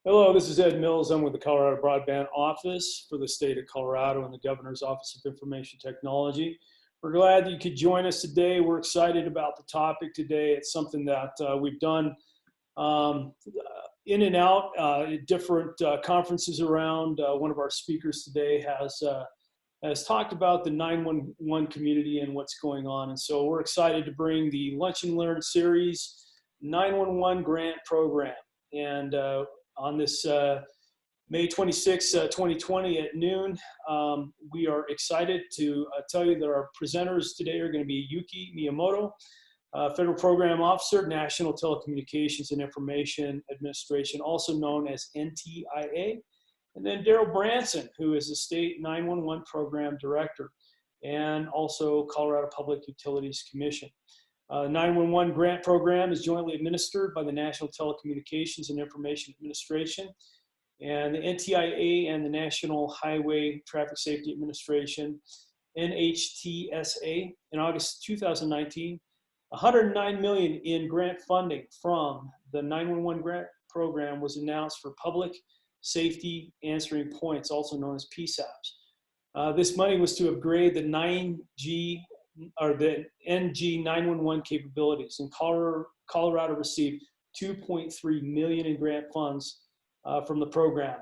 Hello, this is Ed Mills. I'm with the Colorado Broadband Office for the state of Colorado and the Governor's Office of Information Technology. We're glad that you could join us today. We're excited about the topic today. It's something that we've done in and out at different conferences around. One of our speakers today has talked about the 911 community and what's going on. And so we're excited to bring the Lunch and Learn series 911 grant program. And on this May 26, 2020 at noon, we are excited to tell you that our presenters today are going to be Yuki Miyamoto, Federal Program Officer, National Telecommunications and Information Administration, also known as NTIA, and then Daryl Branson, who is the State 911 Program Director and also Colorado Public Utilities Commission. 911 grant program is jointly administered by the National Telecommunications and Information Administration and the NTIA and the National Highway Traffic Safety Administration, NHTSA. In August 2019, $109 million in grant funding from the 911 grant program was announced for public safety answering points, also known as PSAPs. This money was to upgrade the NG911 capabilities, and Colorado received $2.3 million in grant funds from the program.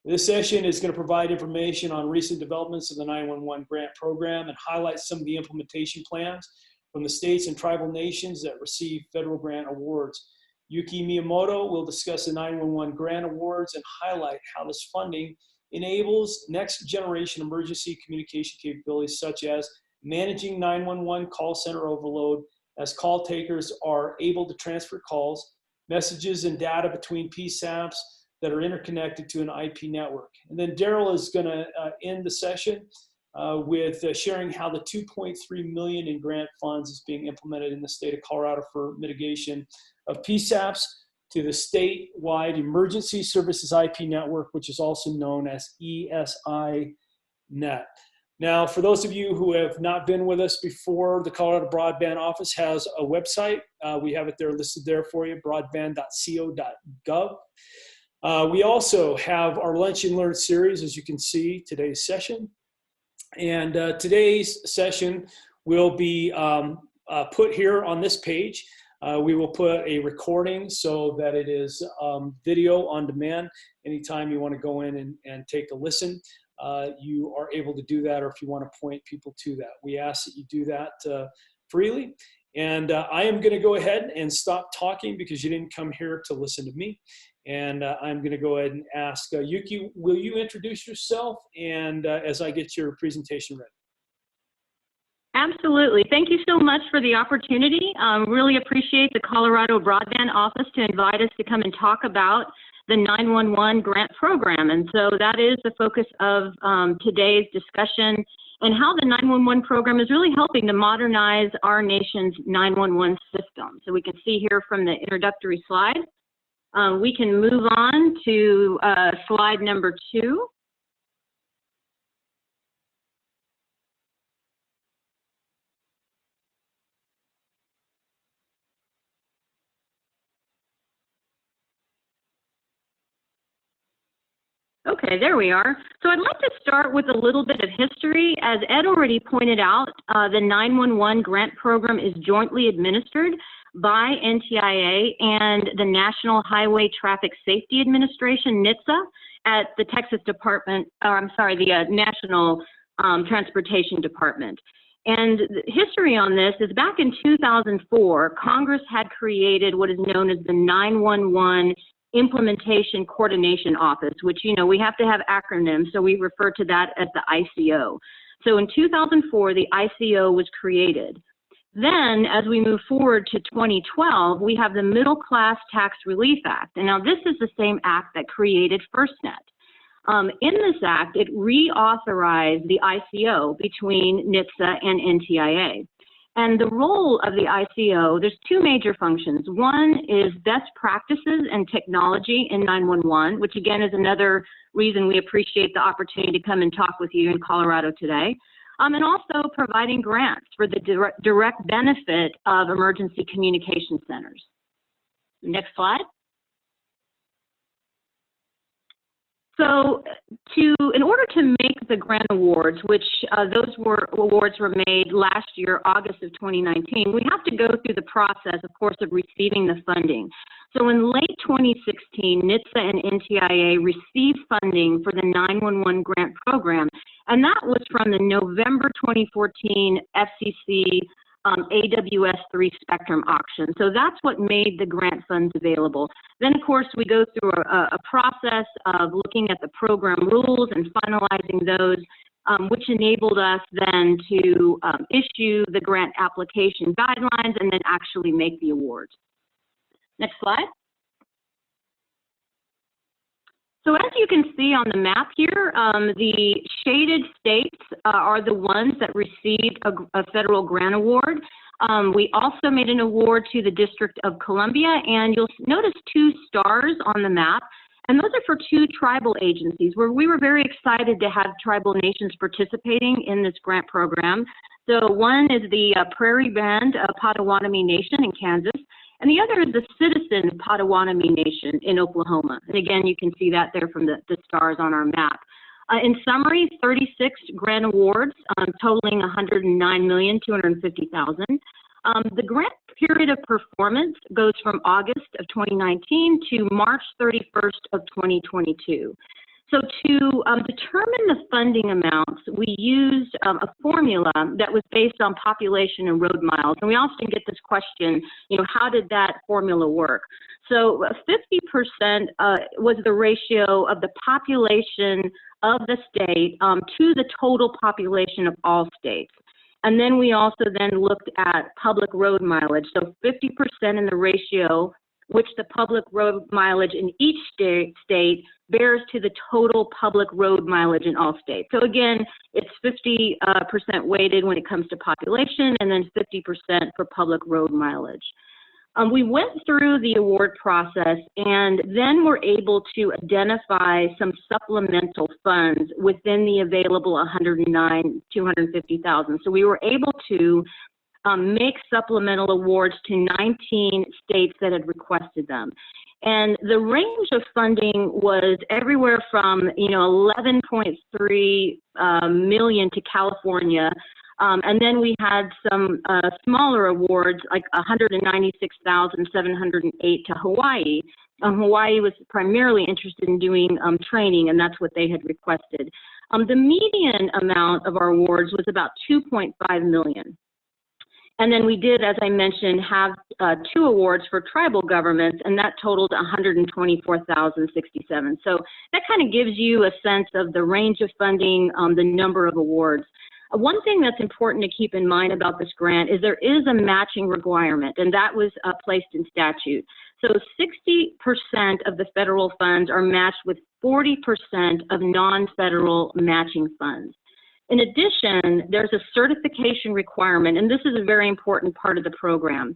This session is going to provide information on recent developments of the 911 grant program and highlight some of the implementation plans from the states and tribal nations that receive federal grant awards. Yuki Miyamoto will discuss the 911 grant awards and highlight how this funding enables next generation emergency communication capabilities such as managing 911 call center overload as call takers are able to transfer calls, messages, and data between PSAPs that are interconnected to an IP network. And then Daryl is going to end the session with sharing how the $2.3 million in grant funds is being implemented in the state of Colorado for mitigation of PSAPs to the statewide Emergency Services IP Network, which is also known as ESI Net. Now, for those of you who have not been with us before, the Colorado Broadband Office has a website. We have it there listed there for you, broadband.co.gov. We also have our Lunch and Learn series, as you can see, today's session. And today's session will be put here on this page. We will put a recording so that it is video on demand. Anytime you want to go in and take a listen, you are able to do that, or if you want to point people to that. We ask that you do that freely. And I am going to go ahead and stop talking because you didn't come here to listen to me. And I'm going to go ahead and ask Yuki, will you introduce yourself and as I get your presentation ready? Absolutely. Thank you so much for the opportunity. Really appreciate the Colorado Broadband Office to invite us to come and talk about the 911 grant program. And so that is the focus of today's discussion and how the 911 program is really helping to modernize our nation's 911 system. So we can see here from the introductory slide. We can move on to slide number 2. Okay, there we are. So I'd like to start with a little bit of history. As Ed already pointed out, the 911 grant program is jointly administered by NTIA and the National Highway Traffic Safety Administration, NHTSA, at the Texas Department, or I'm sorry, the National Transportation Department. And the history on this is back in 2004, Congress had created what is known as the 911 Implementation Coordination Office, which, you know, we have to have acronyms, so we refer to that as the ICO. So in 2004, the ICO was created. Then, as we move forward to 2012, we have the Middle Class Tax Relief Act. And now this is the same act that created FirstNet. In this act, it reauthorized the ICO between NHTSA and NTIA. And the role of the ICO, there's 2 major functions. One is best practices and technology in 911, which again is another reason we appreciate the opportunity to come and talk with you in Colorado today. And also providing grants for the direct benefit of emergency communication centers. Next slide. So in order to make the grant awards, which awards were made last year, August of 2019, we have to go through the process, of course, of receiving the funding. So in late 2016, NHTSA and NTIA received funding for the 911 grant program, and that was from the November 2014 FCC AWS-3 spectrum auction. So that's what made the grant funds available. Then, of course, we go through a process of looking at the program rules and finalizing those, which enabled us then to issue the grant application guidelines and then actually make the awards. Next slide. So as you can see on the map here, the shaded states are the ones that received a federal grant award. We also made an award to the District of Columbia, and you'll notice 2 stars on the map, and those are for 2 tribal agencies where we were very excited to have tribal nations participating in this grant program. So one is the Prairie Band Potawatomi Nation in Kansas, and the other is the Citizen Potawatomi Nation in Oklahoma. And again, you can see that there from the stars on our map. In summary, 36 grant awards totaling $109,250,000. The grant period of performance goes from August of 2019 to March 31st of 2022. So to determine the funding amounts, we used a formula that was based on population and road miles. And we often get this question, how did that formula work? So 50% was the ratio of the population of the state to the total population of all states. And then we also then looked at public road mileage. So 50% in the ratio which the public road mileage in each state bears to the total public road mileage in all states. So again, it's 50% weighted when it comes to population and then 50% for public road mileage. We went through the award process and then were able to identify some supplemental funds within the available $109,250,000. So we were able to make supplemental awards to 19 states that had requested them. And the range of funding was everywhere from, $11.3 million to California. And then we had some smaller awards, like $196,708 to Hawaii. Hawaii was primarily interested in doing training, and that's what they had requested. The median amount of our awards was about $2.5 million. And then we did, as I mentioned, have 2 awards for tribal governments, and that totaled $124,067. So that kind of gives you a sense of the range of funding, the number of awards. One thing that's important to keep in mind about this grant is there is a matching requirement, and that was placed in statute. So 60% of the federal funds are matched with 40% of non-federal matching funds. In addition, there's a certification requirement, and this is a very important part of the program.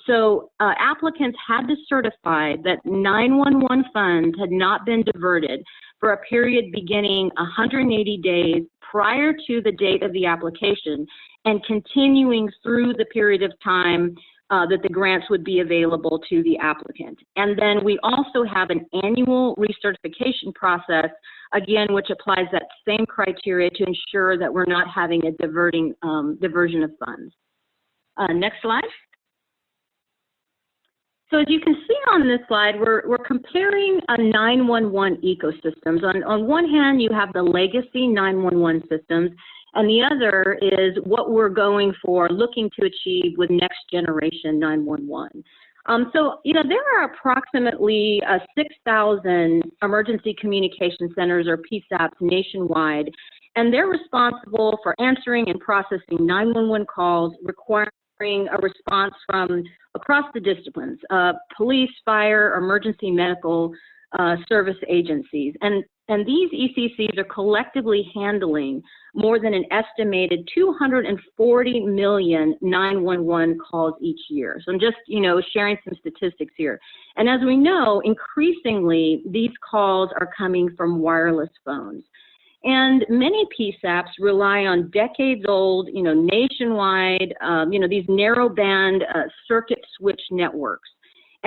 So applicants had to certify that 911 funds had not been diverted for a period beginning 180 days prior to the date of the application and continuing through the period of time that the grants would be available to the applicant. And then we also have an annual recertification process, again, which applies that same criteria to ensure that we're not having a diversion of funds. Next slide. So as you can see on this slide, we're comparing 911 ecosystems. On one hand, you have the legacy 911 systems, and the other is what we're looking to achieve with next generation 911. So, there are approximately 6,000 emergency communication centers, or PSAPs, nationwide, and they're responsible for answering and processing 911 calls requiring a response from across the disciplines, police, fire, emergency medical service agencies. And these ECCs are collectively handling more than an estimated 240 million 911 calls each year. So I'm just, sharing some statistics here. And as we know, increasingly, these calls are coming from wireless phones. And many PSAPs rely on decades-old, nationwide, these narrow band circuit switch networks.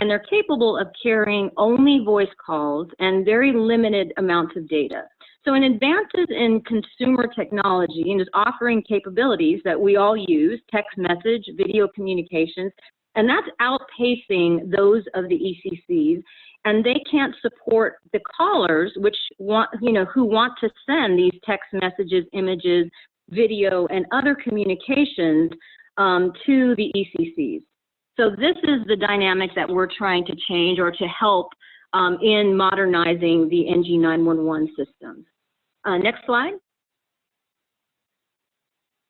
and they're capable of carrying only voice calls and very limited amounts of data. So in advances in consumer technology and is offering capabilities that we all use, text message, video communications, and that's outpacing those of the ECCs, and they can't support the callers who want to send these text messages, images, video, and other communications to the ECCs. So this is the dynamic that we're trying to change or to help in modernizing the NG911 systems. Next slide.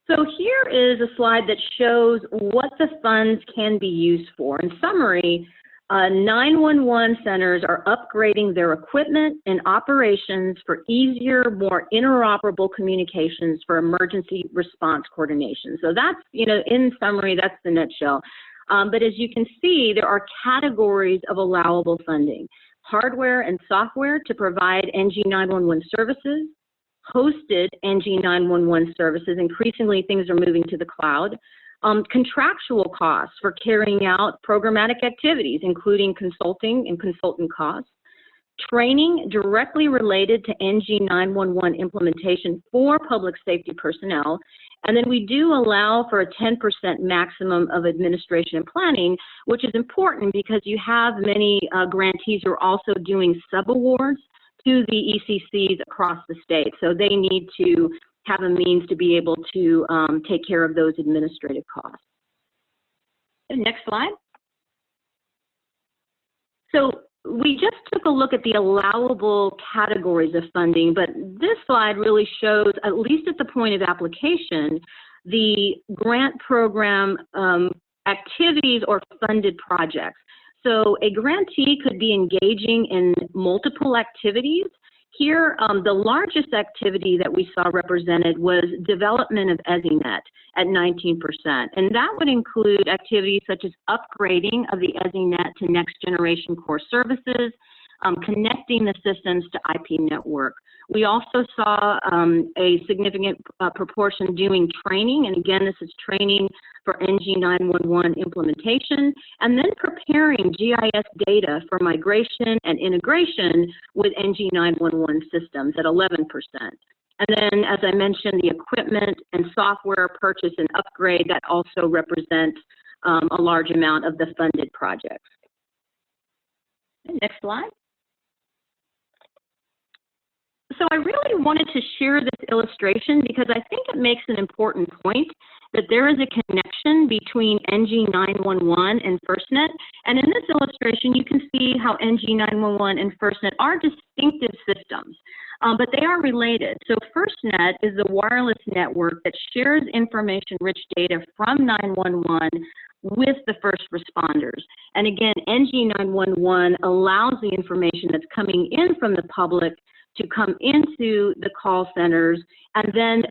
So here is a slide that shows what the funds can be used for. In summary, 911 centers are upgrading their equipment and operations for easier, more interoperable communications for emergency response coordination. So that's, in summary, that's the nutshell. But as you can see, there are categories of allowable funding: hardware and software to provide NG911 services, hosted NG911 services. Increasingly, things are moving to the cloud. Contractual costs for carrying out programmatic activities, including consulting and consultant costs. Training directly related to NG911 implementation for public safety personnel. And then we do allow for a 10% maximum of administration and planning, which is important because you have many grantees who are also doing subawards to the ECCs across the state. So they need to have a means to be able to take care of those administrative costs. And next slide. So we just took a look at the allowable categories of funding, but this slide really shows, at least at the point of application, the grant program activities or funded projects. So a grantee could be engaging in multiple activities. Here, the largest activity that we saw represented was development of EZINet at 19%. And that would include activities such as upgrading of the EZINet to next generation core services, connecting the systems to IP network. We also saw a significant proportion doing training, and again, this is training for NG911 implementation, and then preparing GIS data for migration and integration with NG911 systems at 11%. And then, as I mentioned, the equipment and software purchase and upgrade, that also represents a large amount of the funded projects. Next slide. So I really wanted to share this illustration because I think it makes an important point that there is a connection between NG911 and FirstNet. And in this illustration, you can see how NG911 and FirstNet are distinctive systems, but they are related. So FirstNet is the wireless network that shares information-rich data from 911 with the first responders. And again, NG911 allows the information that's coming in from the public to come into the call centers and then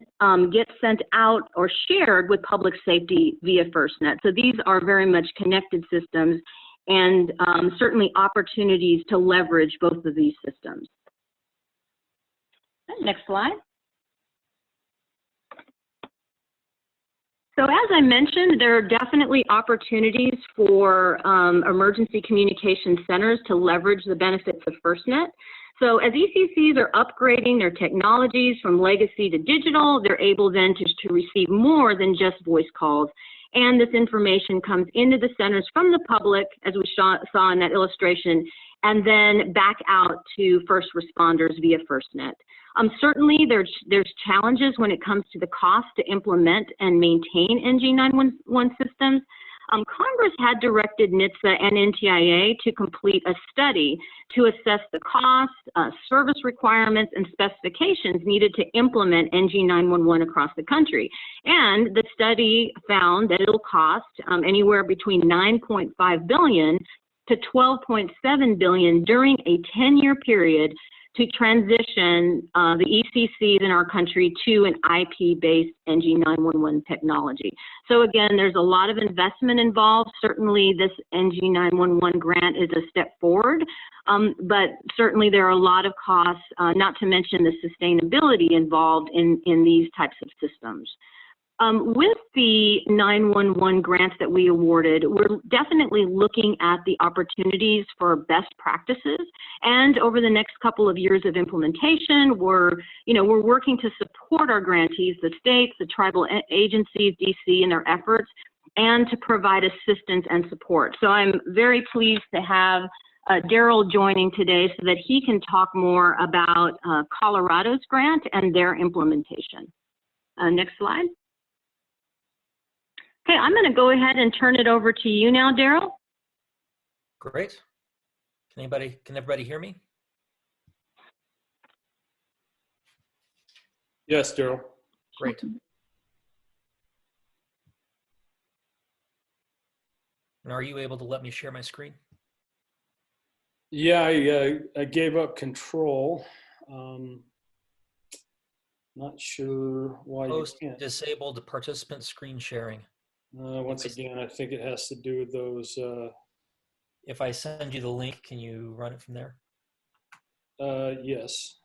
get sent out or shared with public safety via FirstNet. So these are very much connected systems and certainly opportunities to leverage both of these systems. Next slide. So as I mentioned, there are definitely opportunities for emergency communication centers to leverage the benefits of FirstNet. So as ECCs are upgrading their technologies from legacy to digital, they're able then to receive more than just voice calls. And this information comes into the centers from the public, as we saw in that illustration, and then back out to first responders via FirstNet. Certainly, there's challenges when it comes to the cost to implement and maintain NG911 systems. Congress had directed NHTSA and NTIA to complete a study to assess the cost, service requirements, and specifications needed to implement NG911 across the country. And the study found that it'll cost anywhere between $9.5 billion to $12.7 billion during a 10-year period to transition the ECCs in our country to an IP-based NG911 technology. So again, there's a lot of investment involved. Certainly this NG911 grant is a step forward, but certainly there are a lot of costs, not to mention the sustainability involved in these types of systems. With the 911 grants that we awarded, we're definitely looking at the opportunities for best practices. And over the next couple of years of implementation, we're working to support our grantees, the states, the tribal agencies, DC, in their efforts, and to provide assistance and support. So I'm very pleased to have Daryl joining today so that he can talk more about Colorado's grant and their implementation. Next slide. Okay, I'm going to go ahead and turn it over to you now, Daryl. Great. Can everybody hear me? Yes, Daryl. Great. And are you able to let me share my screen? Yeah, I gave up control. Not sure why you can't. Disabled participant screen sharing. Once again, I think it has to do with those. If I send you the link, can you run it from there? Yes.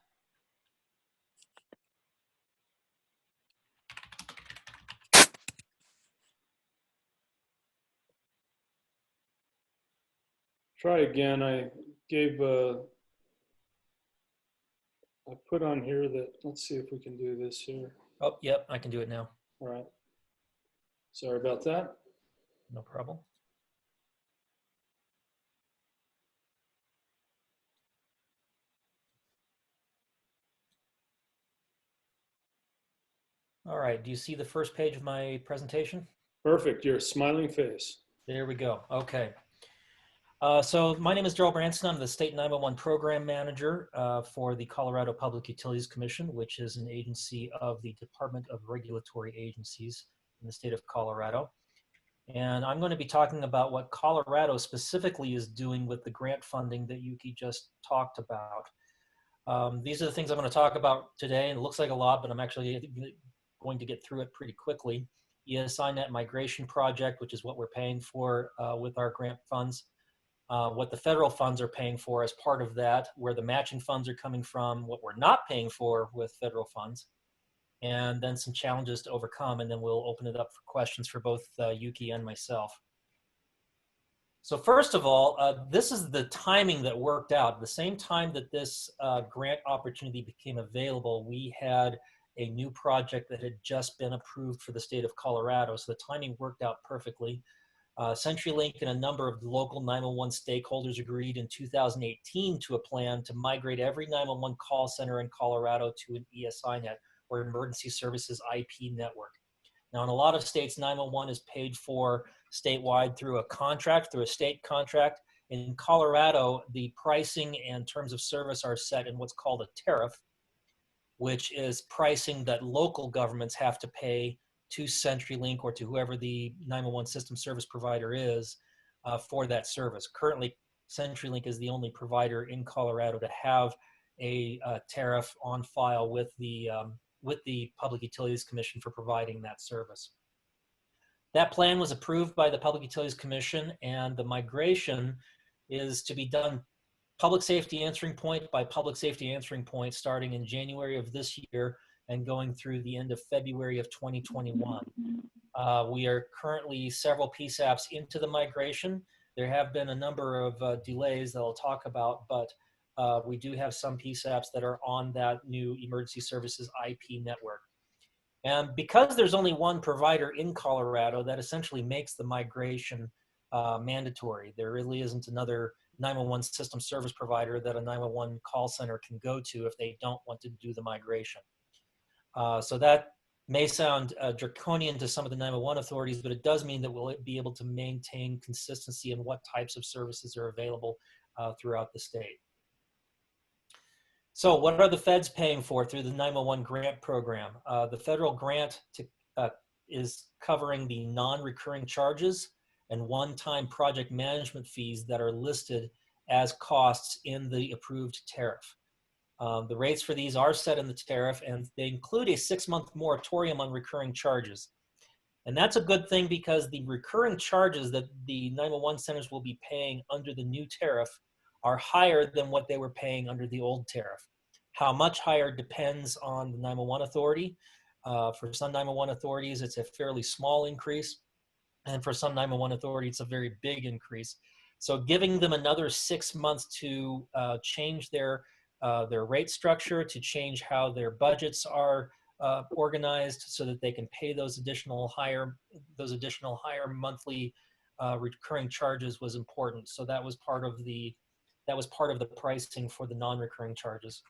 Try again. I put on here that, let's see if we can do this here. Oh, yep, I can do it now. All right. Sorry about that. No problem. All right, do you see the first page of my presentation? Perfect, your smiling face. There we go, okay. So my name is Daryl Branson. I'm the State 911 Program Manager for the Colorado Public Utilities Commission, which is an agency of the Department of Regulatory Agencies in the state of Colorado. And I'm going to be talking about what Colorado specifically is doing with the grant funding that Yuki just talked about. These are the things I'm going to talk about today, and it looks like a lot, but I'm actually going to get through it pretty quickly. ESINet migration project, which is what we're paying for with our grant funds. What the federal funds are paying for as part of that, where the matching funds are coming from, what we're not paying for with federal funds, and then some challenges to overcome, and then we'll open it up for questions for both Yuki and myself. So first of all, this is the timing that worked out. The same time that this grant opportunity became available, we had a new project that had just been approved for the state of Colorado, so the timing worked out perfectly. CenturyLink and a number of local 911 stakeholders agreed in 2018 to a plan to migrate every 911 call center in Colorado to an ESINet, or Emergency Services IP network. Now, in a lot of states, 911 is paid for statewide through a contract, through a state contract. In Colorado, the pricing and terms of service are set in what's called a tariff, which is pricing that local governments have to pay to CenturyLink or to whoever the 911 system service provider is for that service. Currently, CenturyLink is the only provider in Colorado to have a tariff on file with the Public Utilities Commission for providing that service. That plan was approved by the Public Utilities Commission, and the migration is to be done public safety answering point by public safety answering point starting in January of this year and going through the end of February of 2021. We are currently several PSAPs into the migration. There have been a number of delays that I'll talk about, but we do have some PSAPs that are on that new Emergency Services IP network. And because there's only one provider in Colorado, that essentially makes the migration mandatory. There really isn't another 911 system service provider that a 911 call center can go to if they don't want to do the migration. So that may sound draconian to some of the 911 authorities, but it does mean that we'll be able to maintain consistency in what types of services are available throughout the state. So what are the feds paying for through the 911 grant program? The federal grant is covering the non-recurring charges and one-time project management fees that are listed as costs in the approved tariff. The rates for these are set in the tariff, and they include a 6-month moratorium on recurring charges. And that's a good thing because the recurring charges that the 911 centers will be paying under the new tariff are higher than what they were paying under the old tariff. How much higher depends on the 911 authority. For some 911 authorities, it's a fairly small increase. And for some 911 authorities, it's a very big increase. So giving them another 6 months to change their rate structure, to change how their budgets are organized, so that they can pay those additional higher monthly recurring charges was important. So that was part of the pricing for the non-recurring charges.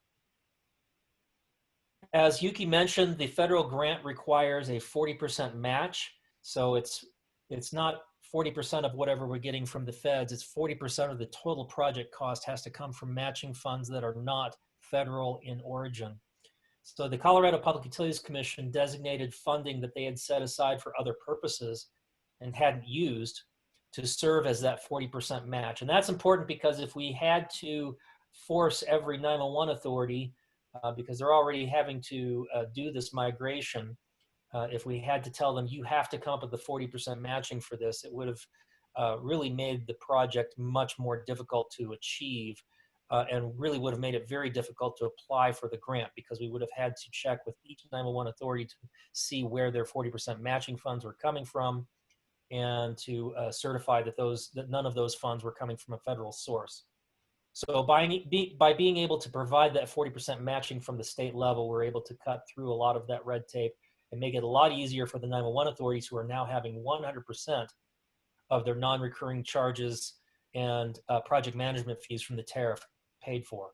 As Yuki mentioned, the federal grant requires a 40% match. So it's not 40% of whatever we're getting from the feds. It's 40% of the total project cost has to come from matching funds that are not federal in origin. So the Colorado Public Utilities Commission designated funding that they had set aside for other purposes and hadn't used to serve as that 40% match. And that's important because if we had to force every 911 authority, because they're already having to do this migration, if we had to tell them, you have to come up with the 40% matching for this, it would have really made the project much more difficult to achieve, and really would have made it very difficult to apply for the grant, because we would have had to check with each 911 authority to see where their 40% matching funds were coming from, and to certify that none of those funds were coming from a federal source. So by being able to provide that 40% matching from the state level, we're able to cut through a lot of that red tape and make it a lot easier for the 911 authorities, who are now having 100% of their non-recurring charges and project management fees from the tariff paid for,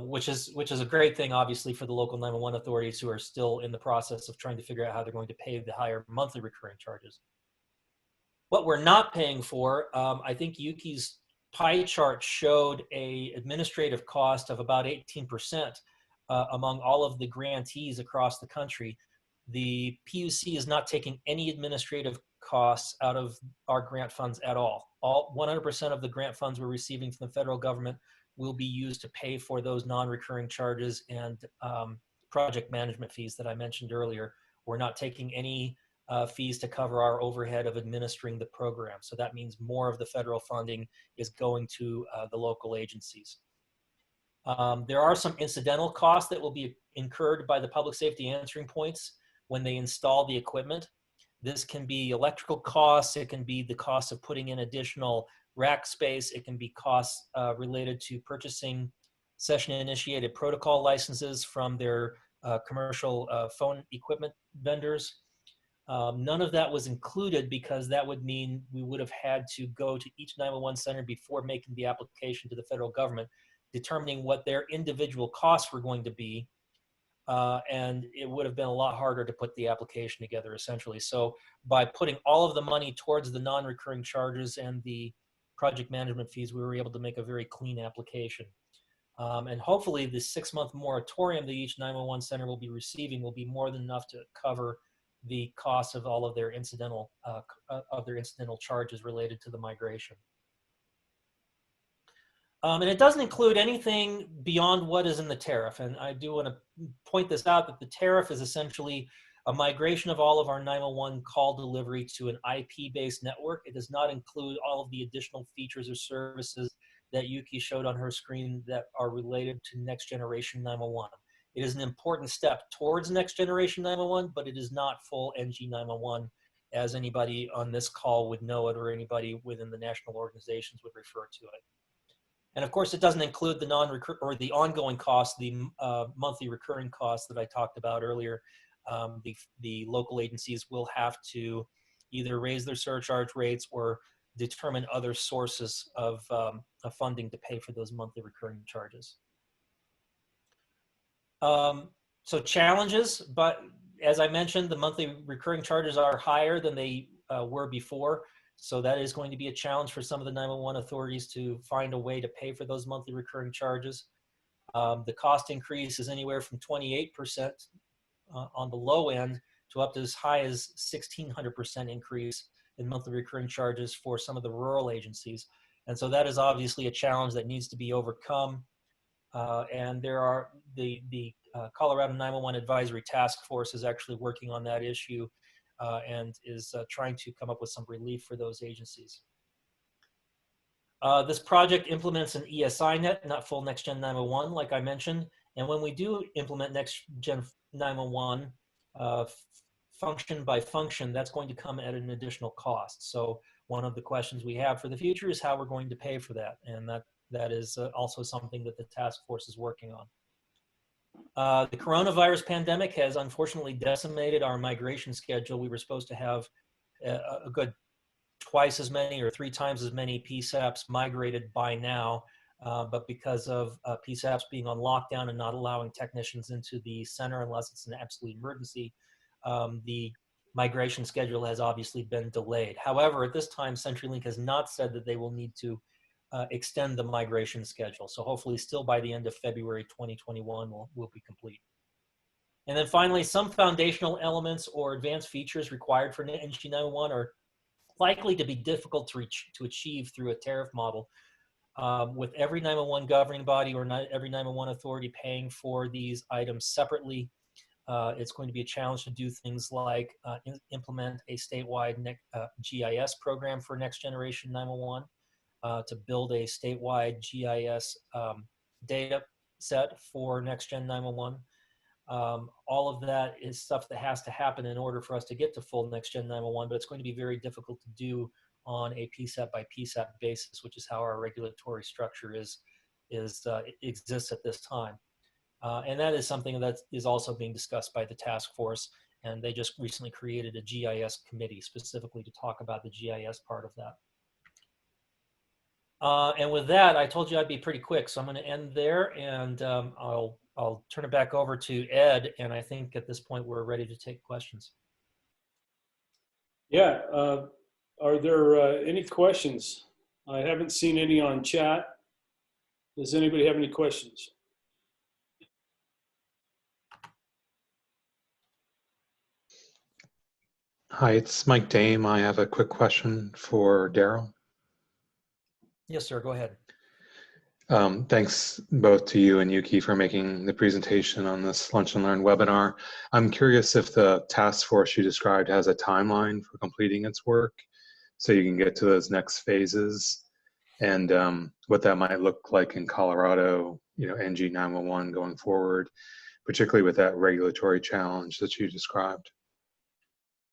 which is a great thing, obviously, for the local 911 authorities who are still in the process of trying to figure out how they're going to pay the higher monthly recurring charges. What we're not paying for, I think Yuki's pie chart showed a administrative cost of about 18% among all of the grantees across the country. The PUC is not taking any administrative costs out of our grant funds at all. 100% of the grant funds we're receiving from the federal government will be used to pay for those non-recurring charges and project management fees that I mentioned earlier. We're not taking any fees to cover our overhead of administering the program. So that means more of the federal funding is going to the local agencies. There are some incidental costs that will be incurred by the public safety answering points when they install the equipment. This can be electrical costs, it can be the cost of putting in additional rack space, it can be costs related to purchasing session-initiated protocol licenses from their commercial phone equipment vendors. None of that was included because that would mean we would have had to go to each 911 center before making the application to the federal government, determining what their individual costs were going to be, and it would have been a lot harder to put the application together, essentially. So by putting all of the money towards the non-recurring charges and the project management fees, we were able to make a very clean application. And hopefully the 6-month moratorium that each 911 center will be receiving will be more than enough to cover the cost of all of their incidental charges related to the migration. And it doesn't include anything beyond what is in the tariff. And I do want to point this out, that the tariff is essentially a migration of all of our 911 call delivery to an IP-based network. It does not include all of the additional features or services that Yuki showed on her screen that are related to next generation 911. It is an important step towards next generation 911, but it is not full NG911 as anybody on this call would know it, or anybody within the national organizations would refer to it. And of course, it doesn't include the the ongoing costs, the monthly recurring costs that I talked about earlier. The local agencies will have to either raise their surcharge rates or determine other sources of funding to pay for those monthly recurring charges. So challenges, but as I mentioned, the monthly recurring charges are higher than they were before. So that is going to be a challenge for some of the 911 authorities to find a way to pay for those monthly recurring charges. The cost increase is anywhere from 28% on the low end to up to as high as 1,600% increase in monthly recurring charges for some of the rural agencies. And so that is obviously a challenge that needs to be overcome. And there are the Colorado 911 Advisory Task Force is actually working on that issue and is trying to come up with some relief for those agencies. This project implements an ESI net, not full Next Gen 911, like I mentioned, And when we do implement Next Gen 911, function by function, that's going to come at an additional cost. So one of the questions we have for the future is how we're going to pay for that. And that is also something that the task force is working on. The coronavirus pandemic has unfortunately decimated our migration schedule. We were supposed to have a good twice as many or 3 times as many PSAPs migrated by now. But because of PSAPs being on lockdown and not allowing technicians into the center unless it's an absolute emergency, the migration schedule has obviously been delayed. However, at this time, CenturyLink has not said that they will need to extend the migration schedule. So hopefully still by the end of February 2021 will be complete. And then finally, some foundational elements or advanced features required for NG911 are likely to be difficult to achieve through a tariff model. With every 911 governing body or every 911 authority paying for these items separately, it's going to be a challenge to do things like implement a statewide GIS program for next generation 911, to build a statewide GIS data set for next gen 911. All of that is stuff that has to happen in order for us to get to full next gen 911, but it's going to be very difficult to do on a PSAP by PSAP basis, which is how our regulatory structure exists at this time. And that is something that is also being discussed by the task force, and they just recently created a GIS committee specifically to talk about the GIS part of that. And with that, I told you I'd be pretty quick, so I'm going to end there, and I'll turn it back over to Ed, and I think at this point we're ready to take questions. Yeah, are there any questions? I haven't seen any on chat. Does anybody have any questions? Hi, it's Mike Dame. I have a quick question for Daryl. Yes, sir, go ahead. Thanks both to you and Yuki for making the presentation on this Lunch and Learn webinar. I'm curious if the task force you described has a timeline for completing its work so you can get to those next phases, and what that might look like in Colorado, NG911 going forward, particularly with that regulatory challenge that you described.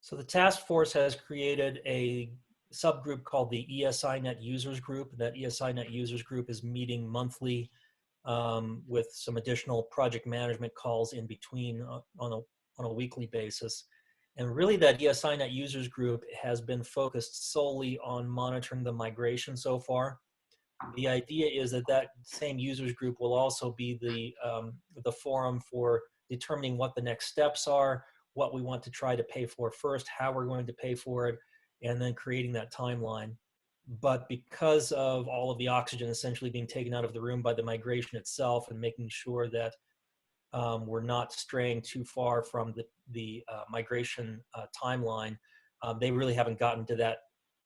So the task force has created a subgroup called the ESINet Users Group. That ESINet Users Group is meeting monthly with some additional project management calls in between on a weekly basis. And really that ESINet Users Group has been focused solely on monitoring the migration so far. The idea is that that same users group will also be the forum for determining what the next steps are, what we want to try to pay for first, how we're going to pay for it, and then creating that timeline. But because of all of the oxygen essentially being taken out of the room by the migration itself, and making sure that we're not straying too far from the migration timeline, they really haven't gotten to that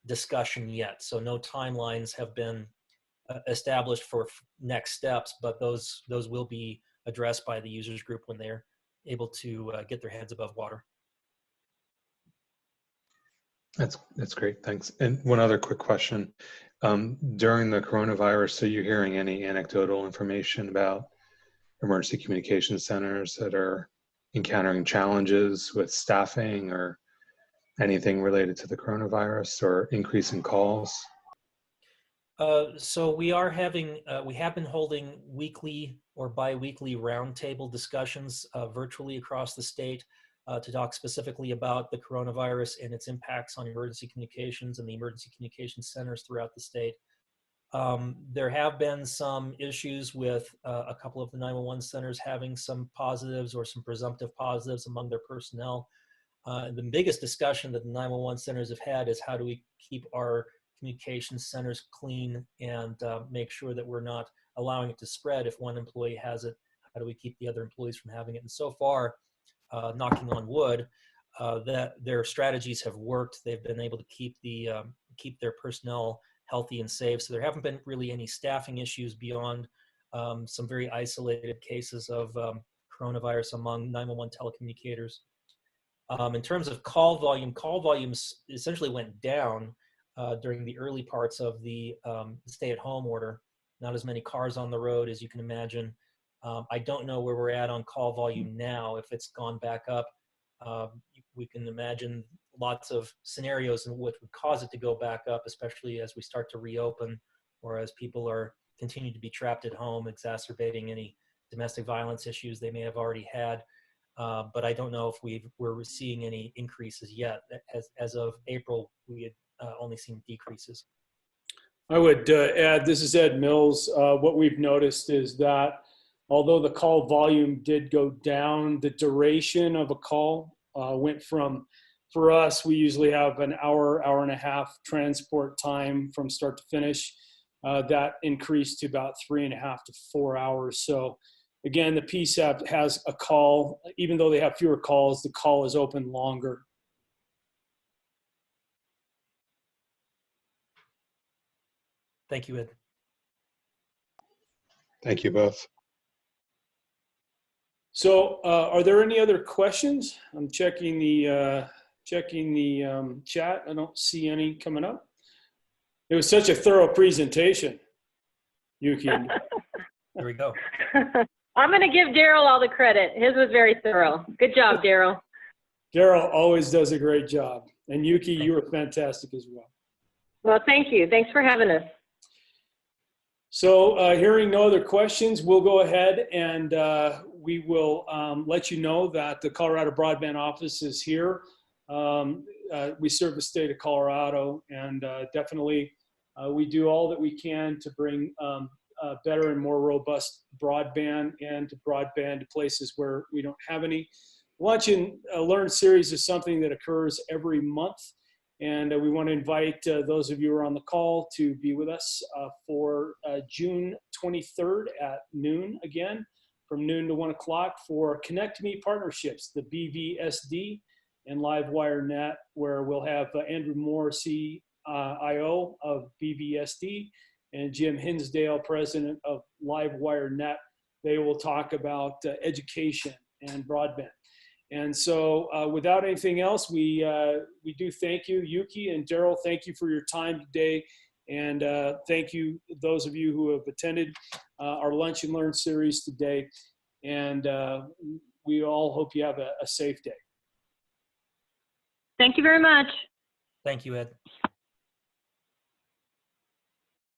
discussion yet. So no timelines have been established for next steps, but those will be addressed by the users group when they're able to get their heads above water. That's great, thanks. And one other quick question. During the coronavirus, are you hearing any anecdotal information about emergency communication centers that are encountering challenges with staffing or anything related to the coronavirus or increase in calls? So we have been holding weekly or bi-weekly roundtable discussions virtually across the state to talk specifically about the coronavirus and its impacts on emergency communications and the emergency communication centers throughout the state. There have been some issues with a couple of the 911 centers having some positives or some presumptive positives among their personnel. The biggest discussion that the 911 centers have had is how do we keep our communication centers clean and make sure that we're not allowing it to spread. If one employee has it, how do we keep the other employees from having it? And so far, knocking on wood, that their strategies have worked. They've been able to keep their personnel healthy and safe. So there haven't been really any staffing issues beyond some very isolated cases of coronavirus among 911 telecommunicators. In terms of call volumes essentially went down during the early parts of the stay-at-home order. Not as many cars on the road as you can imagine. I don't know where we're at on call volume now. If it's gone back up, we can imagine lots of scenarios in which would cause it to go back up, especially as we start to reopen, or as people are continue to be trapped at home, exacerbating any domestic violence issues they may have already had. But I don't know if we're seeing any increases yet. As of April, we had only seen decreases. I would add, this is Ed Mills. What we've noticed is that although the call volume did go down, the duration of a call went from, for us, we usually have an hour, hour and a half transport time from start to finish. That increased to about 3.5 to 4 hours. So again, the PSAP has a call, even though they have fewer calls, the call is open longer. Thank you, Ed. Thank you both. So are there any other questions? I'm checking the chat. I don't see any coming up. It was such a thorough presentation, Yuki. Here we go. I'm going to give Daryl all the credit. His was very thorough. Good job, Daryl. Daryl always does a great job. And Yuki, you were fantastic as well. Well, thank you. Thanks for having us. So hearing no other questions, we'll go ahead and we will let you know that the Colorado Broadband Office is here. We serve the state of Colorado, and definitely we do all that we can to bring better and more robust broadband and broadband to places where we don't have any. Lunch and Learn series is something that occurs every month. And we want to invite those of you who are on the call to be with us for June 23rd at noon again, from noon to 1 o'clock for Connect Me Partnerships, the BVSD and LiveWire Net, where we'll have Andrew Moore, CIO of BVSD, and Jim Hinsdale, president of LiveWire Net. They will talk about education and broadband. And so without anything else, we do thank you, Yuki and Daryl. Thank you for your time today. And thank you, those of you who have attended our Lunch and Learn series today. And we all hope you have a safe day. Thank you very much. Thank you, Ed.